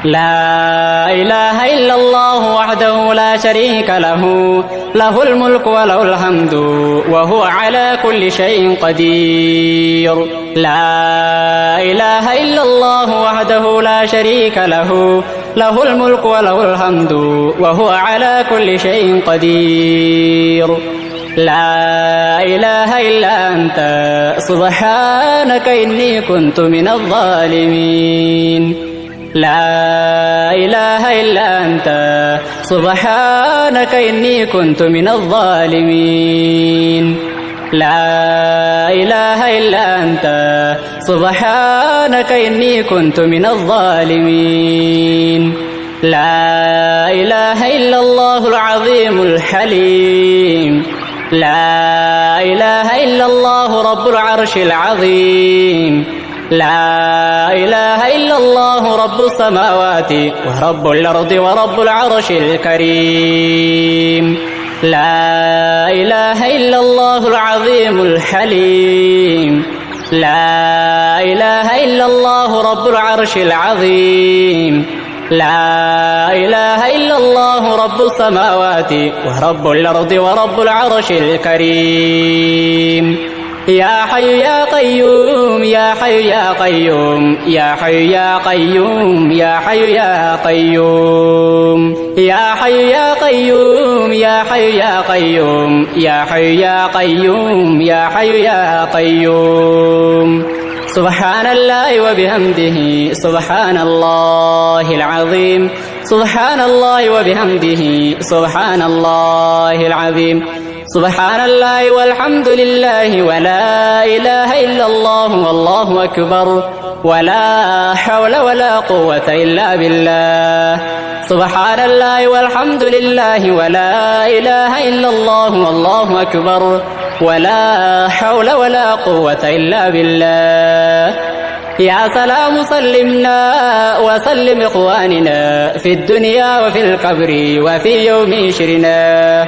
لا إله إلا الله وحده لا شريك له، له الملك وله الحمد وهو على كل شيء قدير. لا إله إلا الله وحده لا شريك له، له الملك وله الحمد وهو على كل شيء قدير. لا إله إلا أنت سبحانك إني كنت من الظالمين. لا إله إلا أنت سبحانك إني كنت من الظالمين. لا إله إلا أنت سبحانك إني كنت من الظالمين. لا إله إلا الله العظيم الحليم. لا إله إلا الله رب العرش العظيم. لا إله إلا الله رب السماوات ورب الأرض ورب العرش الكريم. لا إله إلا الله العظيم الحليم. لا إله إلا الله رب العرش العظيم. لا إله إلا الله رب السماوات ورب الأرض ورب العرش الكريم. يا حي يا قيوم يا حي يا قيوم يا حي يا قيوم يا حي يا قيوم يا حي يا قيوم يا حي يا قيوم يا حي يا قيوم يا حي يا قيوم. سبحان الله وبحمده سبحان الله العظيم. سبحان الله وبحمده سبحان الله العظيم. سبحان الله والحمد لله ولا إله إلا الله والله أكبر ولا حول ولا قوة إلا بالله. سبحان الله والحمد لله ولا إله إلا الله والله أكبر ولا حول ولا قوة إلا بالله. يا سلام سلمنا وسلم إخواننا في الدنيا وفي القبر وفي يوم شرنا.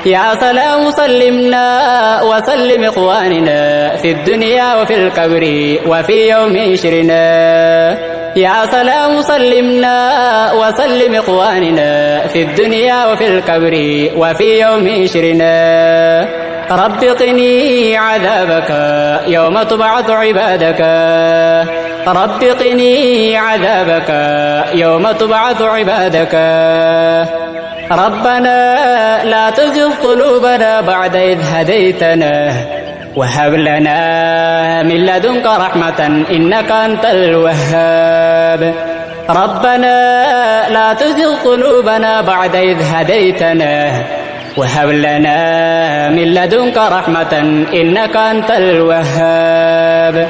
يا سلام سلمنا وسلم إخواننا في الدنيا وفي القبر وفي يوم شرنا. يا سلام سلمنا وسلم إخواننا في الدنيا وفي القبر وفي يوم شرنا. رب قني عذابك يوم تبعث عبادك. رب قني عذابك يوم تبعث عبادك. ربنا لا تزغ قلوبنا بعد إذ هديتنا وهب لنا من لدنك رحمة إنك أنت الوهاب. ربنا لا تزغ قلوبنا بعد إذ هديتنا وهب لنا من لدنك رحمة إنك أنت الوهاب.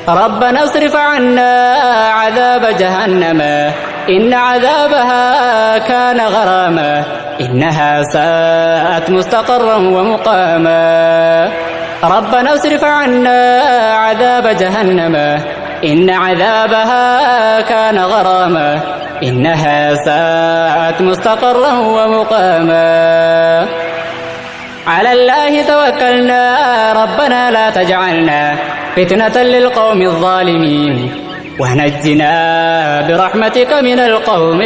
ربنا اصرف عنا عذاب جهنم إن عذابها كان غراما إنها ساءت مستقرا ومقاما. ربنا اصرف عنا عذاب جهنم إن عذابها كان غراما إنها ساءت مستقرا ومقاما. على الله توكلنا ربنا لا تجعلنا فتنة للقوم الظالمين ونجنا برحمتك من القوم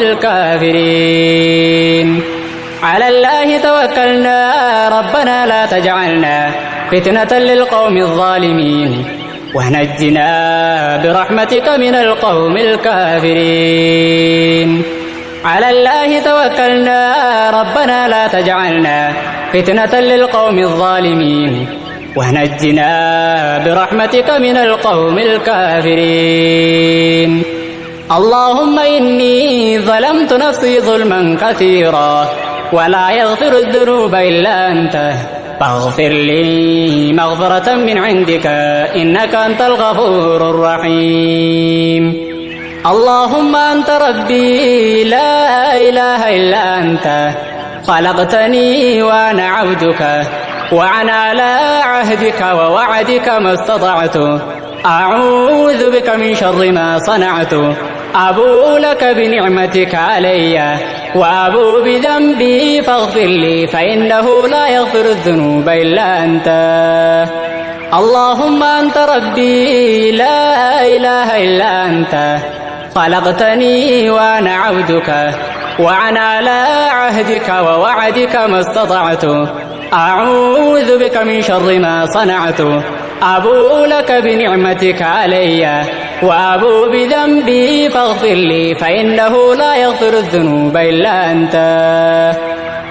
الكافرين. على الله توكلنا ربنا لا تجعلنا فتنة للقوم الظالمين ونجنا برحمتك من القوم الكافرين. على الله توكلنا ربنا لا تجعلنا فتنة للقوم الظالمين ونجنا برحمتك من القوم الكافرين. اللهم إني ظلمت نفسي ظلما كثيرا ولا يغفر الذنوب إلا أنت فاغفر لي مغفرة من عندك إنك أنت الغفور الرحيم. اللهم أنت ربي لا إله إلا أنت خلقتني وأنا عبدك وأنا على عهدك ووعدك ما استطعت. أعوذ بك من شر ما صنعت. أبوء لك بنعمتك علي وأبوء بذنبي فاغفر لي فإنه لا يغفر الذنوب إلا أنت. اللهم أنت ربي لا إله إلا أنت خلقتني وأنا عبدك وأنا على عهدك ووعدك ما استطعت أعوذ بك من شر ما صنعت أبوء لك بنعمتك علي وأبوء بذنبي فاغفر لي فإنه لا يغفر الذنوب إلا أنت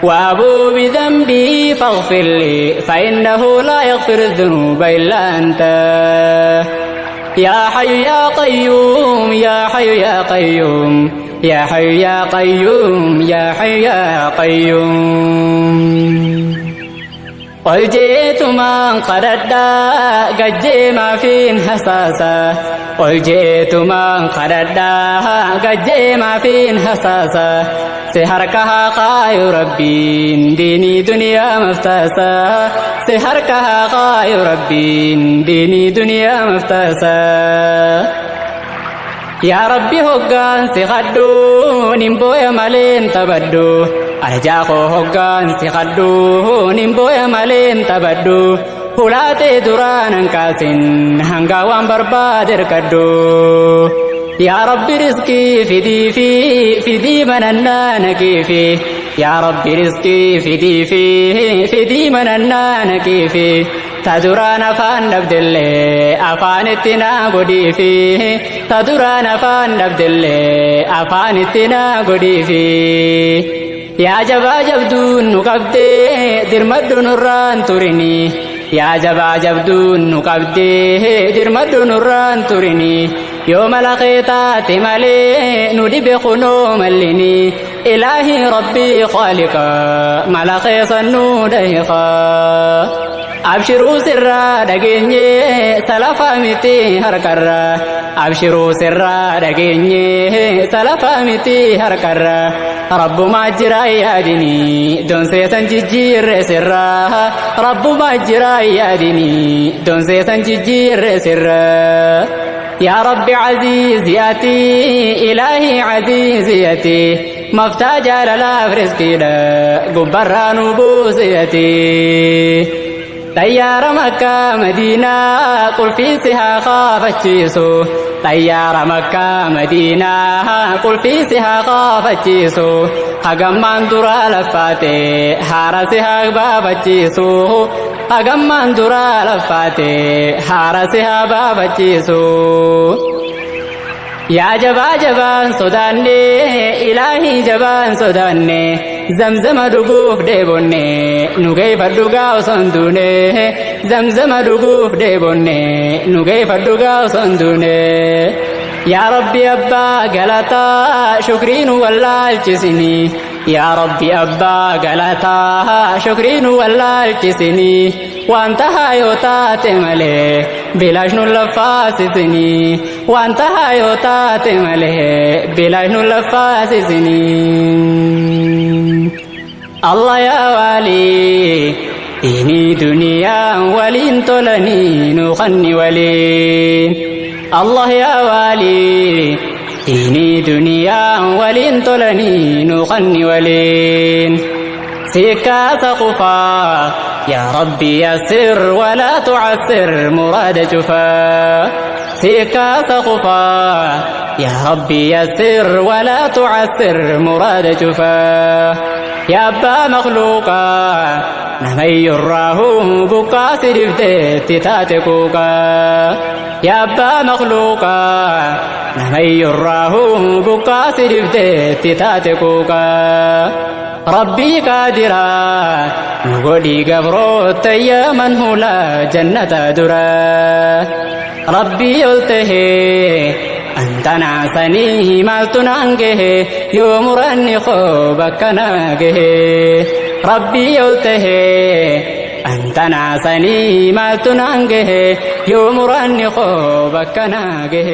وأبوء بذنبي فاغفر لي فإنه لا يغفر الذنوب إلا أنت يا حي يا قيوم يا حي يا قيوم يا حي يا قيوم يا حي يا قيوم قل جئت من قد قد ما فين حساسة قل جئت من قد قد ما فين حساسة سحركها قاي ربي ديني دنيا مفتاسة سحركها قاي ربي ديني دنيا مفتاسة يا ربي هوغان سيخدو نمبو يا مالين تبدو أرجاكو هوغان سيخدو نمبو يا مالين تبدو هولاتي دوران كاسين هنگا وان بربادر كدو يا ربي رزقي في دي مننا نكيفي يا ربي رزقي في دي مننا نكيفي تدران أفان نبدلي أفان اتنا قدي فيه تدران أفان نبدلي أفان اتنا قدي فيه يا جبا جبدون نقبدي درمد نران ترني يا جبا جبدون نقبدي درمد نران ترني يوم لقيتات مالي ندي بخنو ملني إلهي ربي خالقا ملقي صنو ديقا أبشروا سرا دقيني سلفا متي هركرا أبشروا سرا دقيني سلفا متي هركرا رب ما جرى يادني دون سيسن جيجير سرا رب ما جرى يادني دون سيسن جيجير سرا يا رب عزيز ياتي إلهي عزيز ياتي مفتاج على لا فرزقي لا قبران بوسيتي طيار مكة مدينة قل في سها خافتشيسو طيار مكة مدينة قل في سها خافتشيسو هقم درا لفاتي حارسها بابتشيسو هقم درا لفاتي حارسها بابتشيسو يا جبان سوداني إلهي جبان سوداني زمزم دقوف ديبوني نوغي فردوغاو صندوني زمزم دقوف ديبوني نوغي فردوغاو صندوني يا ربي أبا غلطا شكرين والله الجسني يا ربي أبا غلطا شكرين والله الجسني وانتهى يوتات ملي بلاجن اللفاسسني وانتهى يوتات ملي بلاجن اللفاسسني الله يا والي إني دنيا ولين تلني نخني ولين الله يا والي إني دنيا ولين تلني نخني ولين سيكا سقفا يا ربي يسر ولا تعسر مراد جفا سيكا سقفا يا ربي يسر ولا تعسر مراد جفا يا أبا مخلوقا نمي يراه بكا سرفت تاتكوكا يا أبا مخلوقا نمي يراه بكا سرفت تاتكوكا ربي قادرا نقولي قبروت يا من هو لا جنة درا ربي قلته أنت نعسني ما تنانجه يوم رني خوبك ناجه ربي قلته أنت نعسني ما تنانجه يوم رني خوبك ناجه